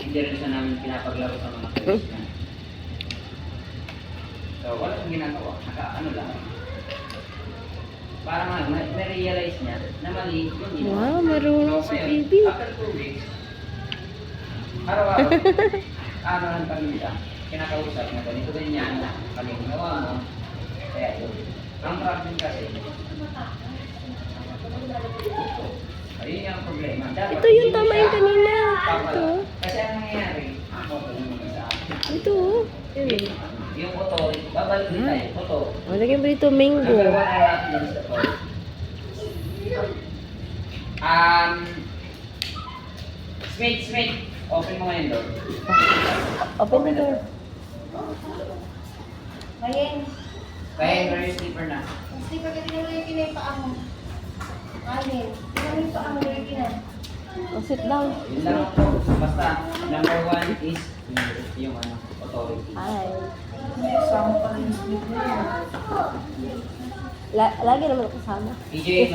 hindi rin siya namin pinapaglaro sa mga players niya. So, wala kong ginagawa. Ano lang. Para nga, na-realize niya na mali yung ginawa. Wow, marunong si baby. After 2 weeks, araw-araw, ano lang kami nila, kinakausap na ganito ganyan, kami ginawa mo. Kaya yun. Ang problem kasi, ayun yung problema. Dapat, Ito yung tama yung kanina. Ito. Kasi ang nangyayari, Ito. Yun. yung authority, babalik din tayo, authority. O, lagyan mo dito mango. Number 1 na natin yung authority. Smith, open mo ngayon doon. Open the door. Ngayon, Kaya yung very slipper na. hindi ka ganito na yung kinaipa mo. Alin, hindi pa ang regular. O, sit down. Yun lang po. Basta, number 1 is yung ano, authority. Hi. Sama pa rin yung sleep na yun. Lagi naman ako kasama. PJ,